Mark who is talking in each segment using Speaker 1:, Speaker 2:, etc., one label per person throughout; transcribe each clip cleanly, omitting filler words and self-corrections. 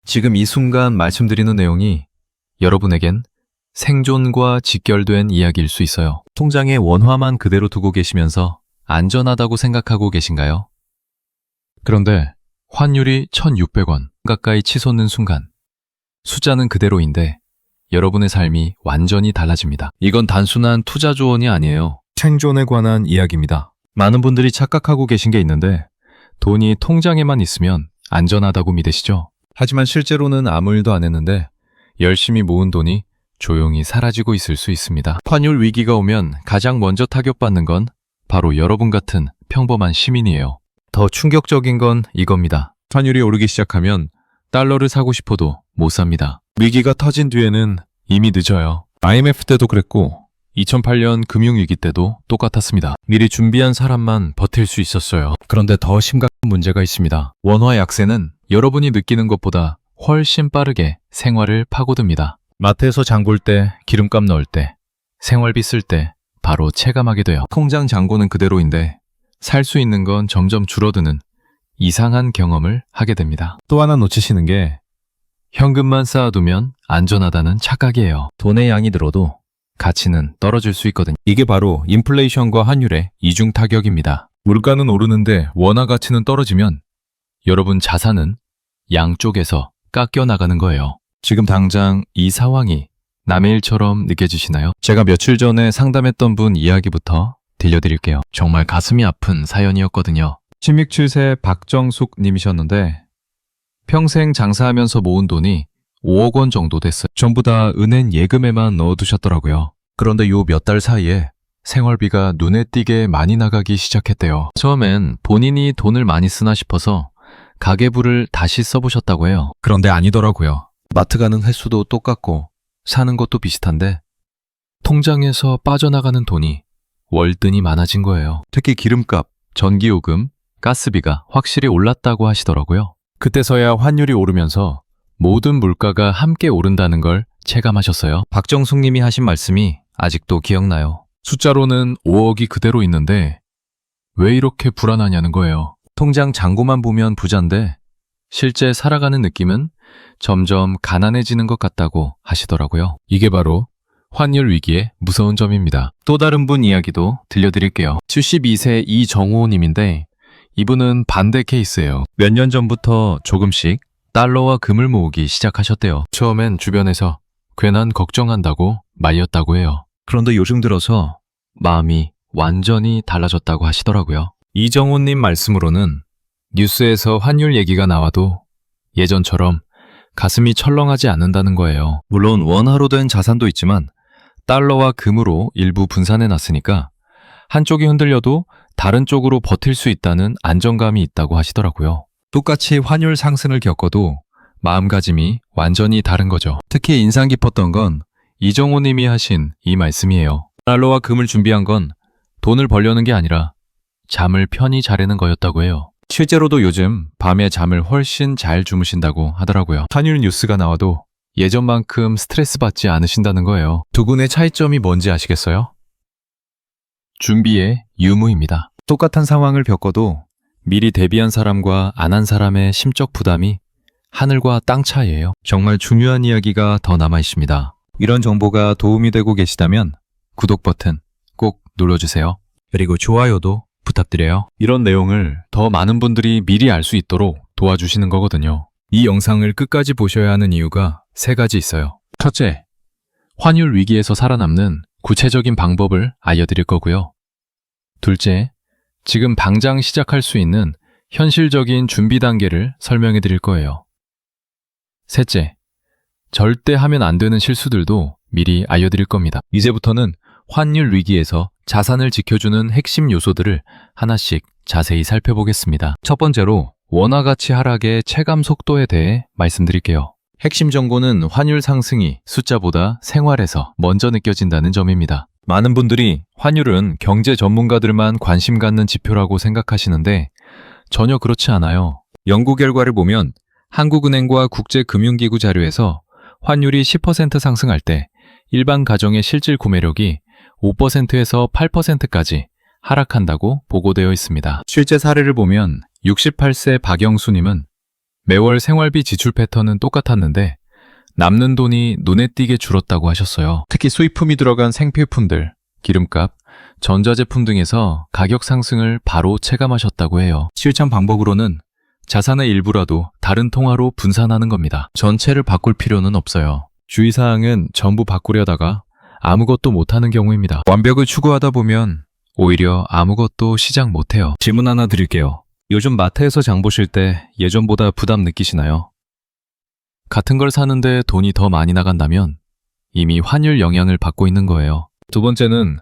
Speaker 1: 지금 이 순간 말씀드리는 내용이 여러분에겐 생존과 직결된 이야기일 수 있어요. 통장에 원화만 그대로 두고 계시면서 안전하다고 생각하고 계신가요? 그런데 환율이 1,600원 가까이 치솟는 순간 숫자는 그대로인데 여러분의 삶이 완전히 달라집니다. 이건 단순한 투자 조언이 아니에요. 생존에 관한 이야기입니다. 많은 분들이 착각하고 계신 게 있는데 돈이 통장에만 있으면 안전하다고 믿으시죠? 하지만 실제로는 아무 일도 안 했는데 열심히 모은 돈이 조용히 사라지고 있을 수 있습니다. 환율 위기가 오면 가장 먼저 타격받는 건 바로 여러분 같은 평범한 시민이에요. 더 충격적인 건 이겁니다. 환율이 오르기 시작하면 달러를 사고 싶어도 못 삽니다. 위기가 터진 뒤에는 이미 늦어요. IMF 때도 그랬고 2008년 금융위기 때도 똑같았습니다. 미리 준비한 사람만 버틸 수 있었어요. 그런데 더 심각한 문제가 있습니다. 원화 약세는 여러분이 느끼는 것보다 훨씬 빠르게 생활을 파고듭니다. 마트에서 장 볼 때, 기름값 넣을 때, 생활비 쓸 때 바로 체감하게 돼요. 통장 잔고는 그대로인데 살 수 있는 건 점점 줄어드는 이상한 경험을 하게 됩니다. 또 하나 놓치시는 게 현금만 쌓아두면 안전하다는 착각이에요. 돈의 양이 늘어도 가치는 떨어질 수 있거든요. 이게 바로 인플레이션과 환율의 이중 타격입니다. 물가는 오르는데 원화 가치는 떨어지면 여러분 자산은 양쪽에서 깎여 나가는 거예요. 지금 당장 이 상황이 남의 일처럼 느껴지시나요? 제가 며칠 전에 상담했던 분 이야기부터 들려드릴게요. 정말 가슴이 아픈 사연이었거든요. 16.7세 박정숙 님이셨는데 평생 장사하면서 모은 돈이 5억 원 정도 됐어요. 전부 다 은행 예금에만 넣어두셨더라고요. 그런데 요 몇 달 사이에 생활비가 눈에 띄게 많이 나가기 시작했대요. 처음엔 본인이 돈을 많이 쓰나 싶어서 가계부를 다시 써보셨다고 해요. 그런데 아니더라고요. 마트 가는 횟수도 똑같고 사는 것도 비슷한데 통장에서 빠져나가는 돈이 월등히 많아진 거예요. 특히 기름값, 전기요금, 가스비가 확실히 올랐다고 하시더라고요. 그때서야 환율이 오르면서 모든 물가가 함께 오른다는 걸 체감하셨어요. 박정숙 님이 하신 말씀이 아직도 기억나요. 숫자로는 5억이 그대로 있는데 왜 이렇게 불안하냐는 거예요. 통장 잔고만 보면 부자인데 실제 살아가는 느낌은 점점 가난해지는 것 같다고 하시더라고요. 이게 바로 환율 위기의 무서운 점입니다. 또 다른 분 이야기도 들려드릴게요. 72세 이정호 님인데 이분은 반대 케이스예요. 몇 년 전부터 조금씩 달러와 금을 모으기 시작하셨대요. 처음엔 주변에서 괜한 걱정한다고 말렸다고 해요. 그런데 요즘 들어서 마음이 완전히 달라졌다고 하시더라고요. 이정호님 말씀으로는 뉴스에서 환율 얘기가 나와도 예전처럼 가슴이 철렁하지 않는다는 거예요. 물론 원화로 된 자산도 있지만 달러와 금으로 일부 분산해 놨으니까 한쪽이 흔들려도 다른 쪽으로 버틸 수 있다는 안정감이 있다고 하시더라고요. 똑같이 환율 상승을 겪어도 마음가짐이 완전히 다른 거죠. 특히 인상 깊었던 건 이정호 님이 하신 이 말씀이에요. 달러와 금을 준비한 건 돈을 벌려는 게 아니라 잠을 편히 자려는 거였다고 해요. 실제로도 요즘 밤에 잠을 훨씬 잘 주무신다고 하더라고요. 환율 뉴스가 나와도 예전만큼 스트레스 받지 않으신다는 거예요. 두 분의 차이점이 뭔지 아시겠어요? 준비의 유무입니다. 똑같은 상황을 겪어도 미리 대비한 사람과 안 한 사람의 심적 부담이 하늘과 땅 차이예요. 정말 중요한 이야기가 더 남아 있습니다. 이런 정보가 도움이 되고 계시다면 구독 버튼 꼭 눌러주세요. 그리고 좋아요도 부탁드려요. 이런 내용을 더 많은 분들이 미리 알 수 있도록 도와주시는 거거든요. 이 영상을 끝까지 보셔야 하는 이유가 3가지 있어요. 첫째, 환율 위기에서 살아남는 구체적인 방법을 알려드릴 거고요. 둘째, 지금 당장 시작할 수 있는 현실적인 준비 단계를 설명해 드릴 거예요. 셋째, 절대 하면 안 되는 실수들도 미리 알려드릴 겁니다. 이제부터는 환율 위기에서 자산을 지켜주는 핵심 요소들을 하나씩 자세히 살펴보겠습니다. 첫 번째로 원화 가치 하락의 체감 속도에 대해 말씀드릴게요. 핵심 정보는 환율 상승이 숫자보다 생활에서 먼저 느껴진다는 점입니다. 많은 분들이 환율은 경제 전문가들만 관심 갖는 지표라고 생각하시는데 전혀 그렇지 않아요. 연구 결과를 보면 한국은행과 국제금융기구 자료에서 환율이 10% 상승할 때 일반 가정의 실질 구매력이 5%에서 8%까지 하락한다고 보고되어 있습니다. 실제 사례를 보면 68세 박영수님은 매월 생활비 지출 패턴은 똑같았는데 남는 돈이 눈에 띄게 줄었다고 하셨어요. 특히 수입품이 들어간 생필품들, 기름값, 전자제품 등에서 가격 상승을 바로 체감하셨다고 해요. 실천 방법으로는 자산의 일부라도 다른 통화로 분산하는 겁니다. 전체를 바꿀 필요는 없어요. 주의사항은 전부 바꾸려다가 아무것도 못하는 경우입니다. 완벽을 추구하다 보면 오히려 아무것도 시작 못해요. 질문 하나 드릴게요. 요즘 마트에서 장 보실 때 예전보다 부담 느끼시나요? 같은 걸 사는데 돈이 더 많이 나간다면 이미 환율 영향을 받고 있는 거예요. 두 번째는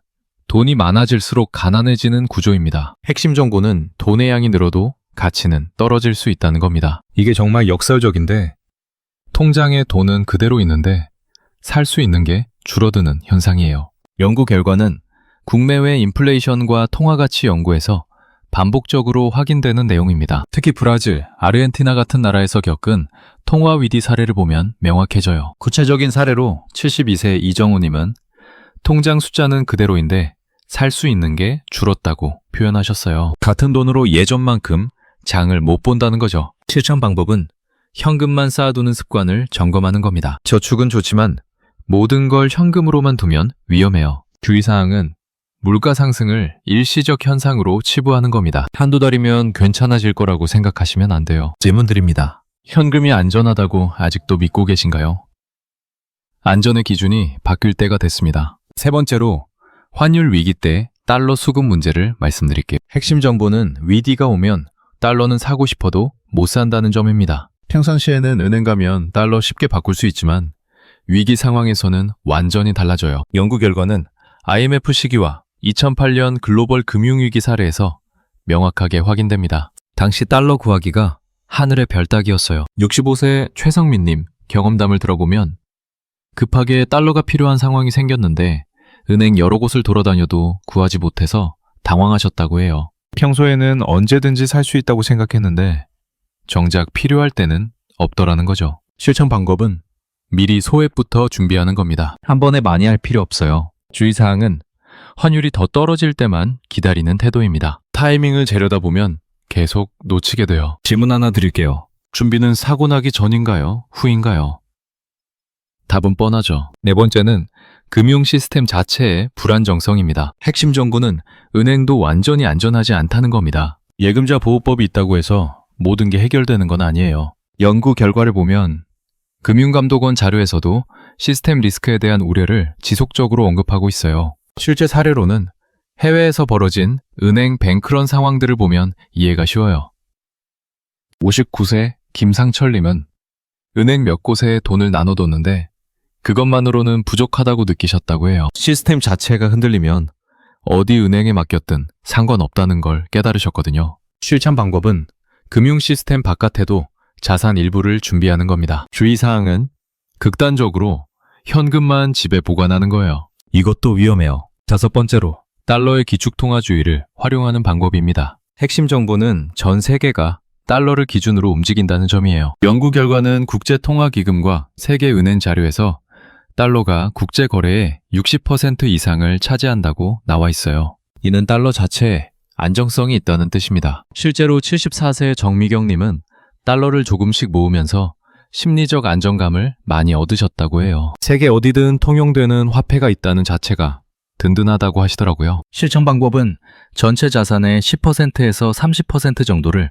Speaker 1: 돈이 많아질수록 가난해지는 구조입니다. 핵심 정보는 돈의 양이 늘어도 가치는 떨어질 수 있다는 겁니다. 이게 정말 역설적인데 통장에 돈은 그대로 있는데 살 수 있는 게 줄어드는 현상이에요. 연구 결과는 국내외 인플레이션과 통화가치 연구에서 반복적으로 확인되는 내용입니다. 특히 브라질, 아르헨티나 같은 나라에서 겪은 통화 위기 사례를 보면 명확해져요. 구체적인 사례로 72세 이정우님은 통장 숫자는 그대로인데 살 수 있는 게 줄었다고 표현하셨어요. 같은 돈으로 예전만큼 장을 못 본다는 거죠. 실천 방법은 현금만 쌓아두는 습관을 점검하는 겁니다. 저축은 좋지만 모든 걸 현금으로만 두면 위험해요. 주의사항은 물가 상승을 일시적 현상으로 치부하는 겁니다. 한두 달이면 괜찮아질 거라고 생각하시면 안 돼요. 질문 드립니다. 현금이 안전하다고 아직도 믿고 계신가요? 안전의 기준이 바뀔 때가 됐습니다. 세 번째로 환율 위기 때 달러 수급 문제를 말씀드릴게요. 핵심 정보는 위기가 오면 달러는 사고 싶어도 못 산다는 점입니다. 평상시에는 은행 가면 달러 쉽게 바꿀 수 있지만 위기 상황에서는 완전히 달라져요. 연구 결과는 IMF 시기와 2008년 글로벌 금융위기 사례에서 명확하게 확인됩니다. 당시 달러 구하기가 하늘의 별 따기였어요. 65세 최성민님 경험담을 들어보면 급하게 달러가 필요한 상황이 생겼는데 은행 여러 곳을 돌아다녀도 구하지 못해서 당황하셨다고 해요. 평소에는 언제든지 살 수 있다고 생각했는데 정작 필요할 때는 없더라는 거죠. 실천 방법은 미리 소액부터 준비하는 겁니다. 한 번에 많이 할 필요 없어요. 주의사항은 환율이 더 떨어질 때만 기다리는 태도입니다. 타이밍을 재려다 보면 계속 놓치게 돼요. 질문 하나 드릴게요. 준비는 사고 나기 전인가요? 후인가요? 답은 뻔하죠. 네 번째는 금융 시스템 자체의 불안정성입니다. 핵심 정보는 은행도 완전히 안전하지 않다는 겁니다. 예금자 보호법이 있다고 해서 모든 게 해결되는 건 아니에요. 연구 결과를 보면 금융감독원 자료에서도 시스템 리스크에 대한 우려를 지속적으로 언급하고 있어요. 실제 사례로는 해외에서 벌어진 은행 뱅크런 상황들을 보면 이해가 쉬워요. 59세 김상철님은 은행 몇 곳에 돈을 나눠뒀는데 그것만으로는 부족하다고 느끼셨다고 해요. 시스템 자체가 흔들리면 어디 은행에 맡겼든 상관없다는 걸 깨달으셨거든요. 실천 방법은 금융 시스템 바깥에도 자산 일부를 준비하는 겁니다. 주의사항은 극단적으로 현금만 집에 보관하는 거예요. 이것도 위험해요. 다섯 번째로 달러의 기축통화주의를 활용하는 방법입니다. 핵심 정보는 전 세계가 달러를 기준으로 움직인다는 점이에요. 연구 결과는 국제통화기금과 세계은행 자료에서 달러가 국제거래의 60% 이상을 차지한다고 나와 있어요. 이는 달러 자체에 안정성이 있다는 뜻입니다. 실제로 74세 정미경님은 달러를 조금씩 모으면서 심리적 안정감을 많이 얻으셨다고 해요. 세계 어디든 통용되는 화폐가 있다는 자체가 든든하다고 하시더라고요. 실천 방법은 전체 자산의 10%에서 30% 정도를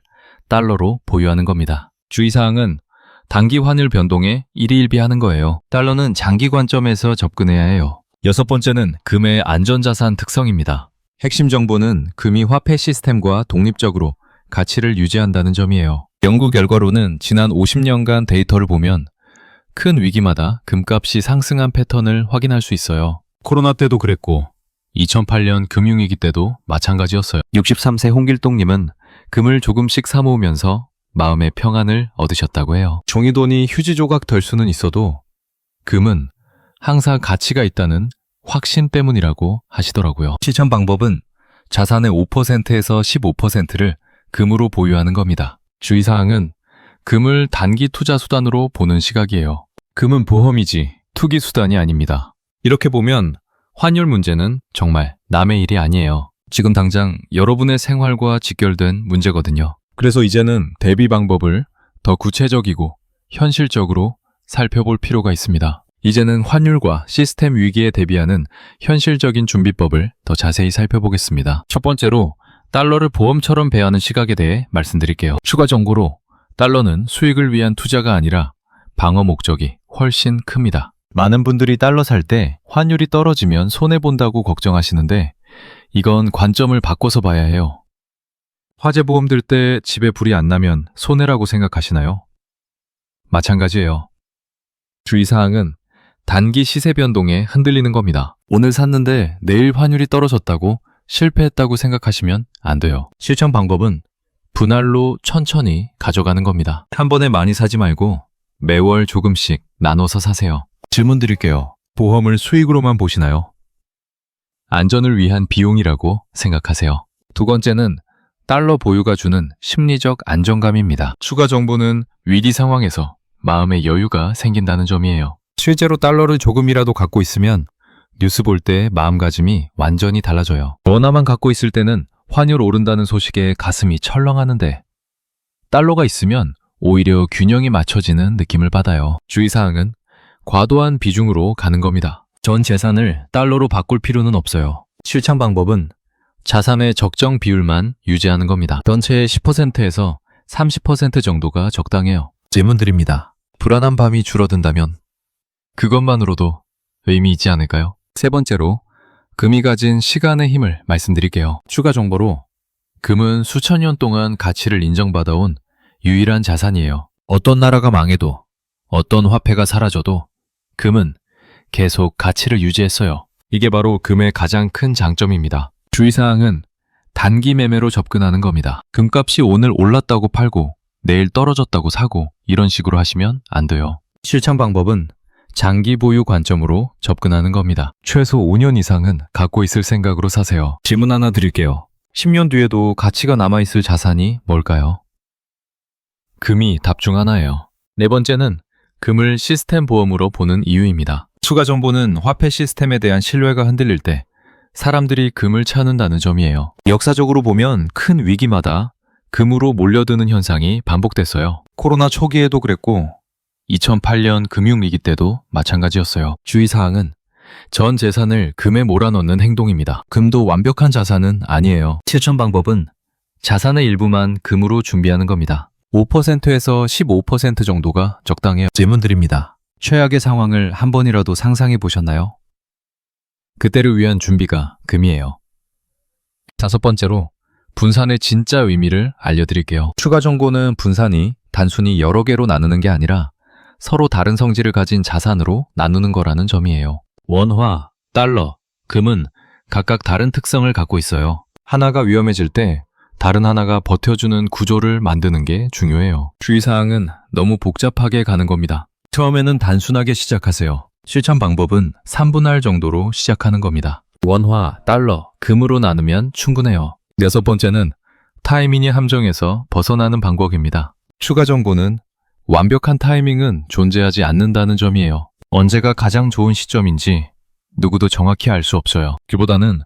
Speaker 1: 달러로 보유하는 겁니다. 주의사항은 단기 환율 변동에 일희일비하는 거예요. 달러는 장기 관점에서 접근해야 해요. 여섯 번째는 금의 안전자산 특성입니다. 핵심 정보는 금이 화폐 시스템과 독립적으로 가치를 유지한다는 점이에요. 연구 결과로는 지난 50년간 데이터를 보면 큰 위기마다 금값이 상승한 패턴을 확인할 수 있어요. 코로나 때도 그랬고 2008년 금융위기 때도 마찬가지였어요. 63세 홍길동님은 금을 조금씩 사 모으면서 마음의 평안을 얻으셨다고 해요. 종이돈이 휴지 조각 될 수는 있어도 금은 항상 가치가 있다는 확신 때문이라고 하시더라고요. 실천 방법은 자산의 5%에서 15%를 금으로 보유하는 겁니다. 주의사항은 금을 단기 투자 수단으로 보는 시각이에요. 금은 보험이지 투기 수단이 아닙니다. 이렇게 보면 환율 문제는 정말 남의 일이 아니에요. 지금 당장 여러분의 생활과 직결된 문제거든요. 그래서 이제는 대비 방법을 더 구체적이고 현실적으로 살펴볼 필요가 있습니다. 이제는 환율과 시스템 위기에 대비하는 현실적인 준비법을 더 자세히 살펴보겠습니다. 첫 번째로 달러를 보험처럼 배하는 시각에 대해 말씀드릴게요. 추가 정보로 달러는 수익을 위한 투자가 아니라 방어 목적이 훨씬 큽니다. 많은 분들이 달러 살 때 환율이 떨어지면 손해본다고 걱정하시는데 이건 관점을 바꿔서 봐야 해요. 화재 보험 들 때 집에 불이 안 나면 손해라고 생각하시나요? 마찬가지예요. 주의사항은 단기 시세 변동에 흔들리는 겁니다. 오늘 샀는데 내일 환율이 떨어졌다고 실패했다고 생각하시면 안 돼요. 실천 방법은 분할로 천천히 가져가는 겁니다. 한 번에 많이 사지 말고 매월 조금씩 나눠서 사세요. 질문 드릴게요. 보험을 수익으로만 보시나요? 안전을 위한 비용이라고 생각하세요. 두 번째는 달러 보유가 주는 심리적 안정감입니다. 추가 정보는 위기 상황에서 마음의 여유가 생긴다는 점이에요. 실제로 달러를 조금이라도 갖고 있으면 뉴스 볼 때 마음가짐이 완전히 달라져요. 원화만 갖고 있을 때는 환율 오른다는 소식에 가슴이 철렁하는데 달러가 있으면 오히려 균형이 맞춰지는 느낌을 받아요. 주의사항은 과도한 비중으로 가는 겁니다. 전 재산을 달러로 바꿀 필요는 없어요. 실천 방법은 자산의 적정 비율만 유지하는 겁니다. 전체의 10%에서 30% 정도가 적당해요. 질문 드립니다. 불안한 밤이 줄어든다면 그것만으로도 의미 있지 않을까요? 세 번째로 금이 가진 시간의 힘을 말씀드릴게요. 추가 정보로 금은 수천 년 동안 가치를 인정받아온 유일한 자산이에요. 어떤 나라가 망해도 어떤 화폐가 사라져도 금은 계속 가치를 유지했어요. 이게 바로 금의 가장 큰 장점입니다. 주의사항은 단기 매매로 접근하는 겁니다. 금값이 오늘 올랐다고 팔고 내일 떨어졌다고 사고 이런 식으로 하시면 안 돼요. 실천 방법은 장기 보유 관점으로 접근하는 겁니다. 최소 5년 이상은 갖고 있을 생각으로 사세요. 질문 하나 드릴게요. 10년 뒤에도 가치가 남아있을 자산이 뭘까요? 금이 답 중 하나예요. 네 번째는 금을 시스템 보험으로 보는 이유입니다. 추가 정보는 화폐 시스템에 대한 신뢰가 흔들릴 때 사람들이 금을 찾는다는 점이에요. 역사적으로 보면 큰 위기마다 금으로 몰려드는 현상이 반복됐어요. 코로나 초기에도 그랬고 2008년 금융위기 때도 마찬가지였어요. 주의사항은 전 재산을 금에 몰아넣는 행동입니다. 금도 완벽한 자산은 아니에요. 실천 방법은 자산의 일부만 금으로 준비하는 겁니다. 5%에서 15% 정도가 적당해요. 질문 드립니다. 최악의 상황을 한 번이라도 상상해 보셨나요? 그때를 위한 준비가 금이에요. 다섯 번째로 분산의 진짜 의미를 알려드릴게요. 추가 정보는 분산이 단순히 여러 개로 나누는 게 아니라 서로 다른 성질을 가진 자산으로 나누는 거라는 점이에요. 원화, 달러, 금은 각각 다른 특성을 갖고 있어요. 하나가 위험해질 때 다른 하나가 버텨주는 구조를 만드는 게 중요해요. 주의사항은 너무 복잡하게 가는 겁니다. 처음에는 단순하게 시작하세요. 실천 방법은 3분할 정도로 시작하는 겁니다. 원화, 달러, 금으로 나누면 충분해요. 여섯 번째는 타이밍의 함정에서 벗어나는 방법입니다. 추가 정보는 완벽한 타이밍은 존재하지 않는다는 점이에요. 언제가 가장 좋은 시점인지 누구도 정확히 알 수 없어요. 그보다는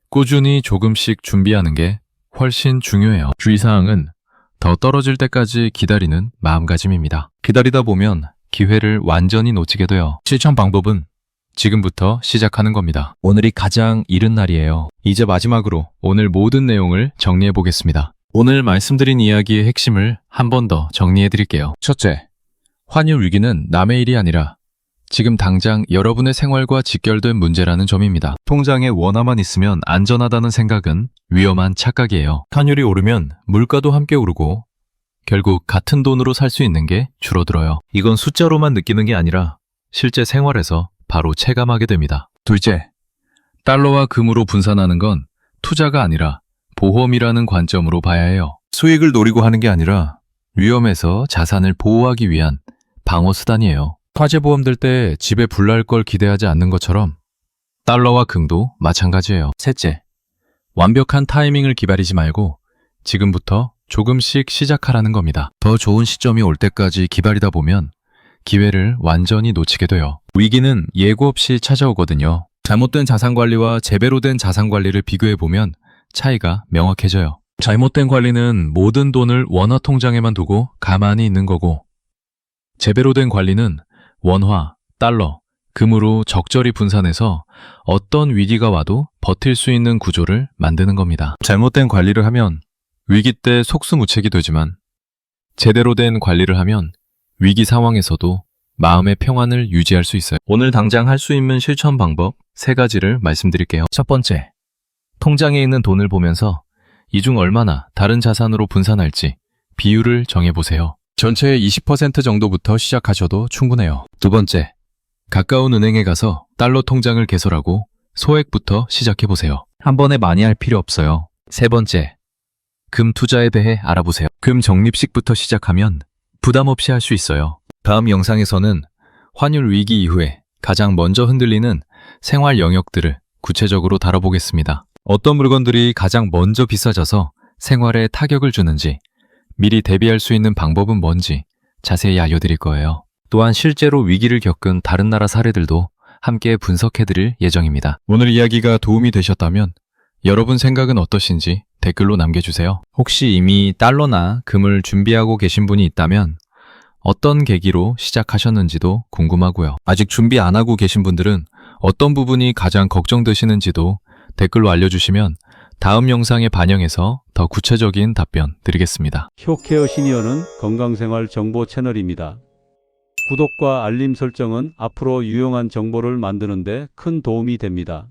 Speaker 1: 꾸준히 조금씩 준비하는 게 훨씬 중요해요. 주의사항은 더 떨어질 때까지 기다리는 마음가짐입니다. 기다리다 보면 기회를 완전히 놓치게 돼요. 실천 방법은 지금부터 시작하는 겁니다. 오늘이 가장 이른 날이에요. 이제 마지막으로 오늘 모든 내용을 정리해 보겠습니다. 오늘 말씀드린 이야기의 핵심을 한 번 더 정리해 드릴게요. 첫째, 환율 위기는 남의 일이 아니라 지금 당장 여러분의 생활과 직결된 문제라는 점입니다. 통장에 원화만 있으면 안전하다는 생각은 위험한 착각이에요. 환율이 오르면 물가도 함께 오르고 결국 같은 돈으로 살 수 있는 게 줄어들어요. 이건 숫자로만 느끼는 게 아니라 실제 생활에서 바로 체감하게 됩니다. 둘째, 달러와 금으로 분산하는 건 투자가 아니라 보험이라는 관점으로 봐야 해요. 수익을 노리고 하는 게 아니라 위험에서 자산을 보호하기 위한 방어 수단이에요. 화재 보험 들 때 집에 불 날 걸 기대하지 않는 것처럼 달러와 금도 마찬가지예요. 셋째, 완벽한 타이밍을 기다리지 말고 지금부터 조금씩 시작하라는 겁니다. 더 좋은 시점이 올 때까지 기다리다 보면 기회를 완전히 놓치게 돼요. 위기는 예고 없이 찾아오거든요. 잘못된 자산관리와 제대로 된 자산관리를 비교해보면 차이가 명확해져요. 잘못된 관리는 모든 돈을 원화 통장에만 두고 가만히 있는 거고, 제대로 된 관리는 원화, 달러, 금으로 적절히 분산해서 어떤 위기가 와도 버틸 수 있는 구조를 만드는 겁니다. 잘못된 관리를 하면 위기 때 속수무책이 되지만, 제대로 된 관리를 하면 위기 상황에서도 마음의 평안을 유지할 수 있어요. 오늘 당장 할 수 있는 실천 방법 3가지를 말씀드릴게요. 첫 번째, 통장에 있는 돈을 보면서 이 중 얼마나 다른 자산으로 분산할지 비율을 정해보세요. 전체의 20% 정도부터 시작하셔도 충분해요. 두 번째, 가까운 은행에 가서 달러 통장을 개설하고 소액부터 시작해보세요. 한 번에 많이 할 필요 없어요. 세 번째, 금 투자에 대해 알아보세요. 금 적립식부터 시작하면 부담 없이 할 수 있어요. 다음 영상에서는 환율 위기 이후에 가장 먼저 흔들리는 생활 영역들을 구체적으로 다뤄보겠습니다. 어떤 물건들이 가장 먼저 비싸져서 생활에 타격을 주는지, 미리 대비할 수 있는 방법은 뭔지 자세히 알려드릴 거예요. 또한 실제로 위기를 겪은 다른 나라 사례들도 함께 분석해드릴 예정입니다. 오늘 이야기가 도움이 되셨다면 여러분 생각은 어떠신지 댓글로 남겨주세요. 혹시 이미 달러나 금을 준비하고 계신 분이 있다면 어떤 계기로 시작하셨는지도 궁금하고요. 아직 준비 안 하고 계신 분들은 어떤 부분이 가장 걱정되시는지도 댓글로 알려주시면 다음 영상에 반영해서 더 구체적인 답변 드리겠습니다.
Speaker 2: 효케어 시니어는 건강생활 정보 채널입니다. 구독과 알림 설정은 앞으로 유용한 정보를 만드는 데 큰 도움이 됩니다.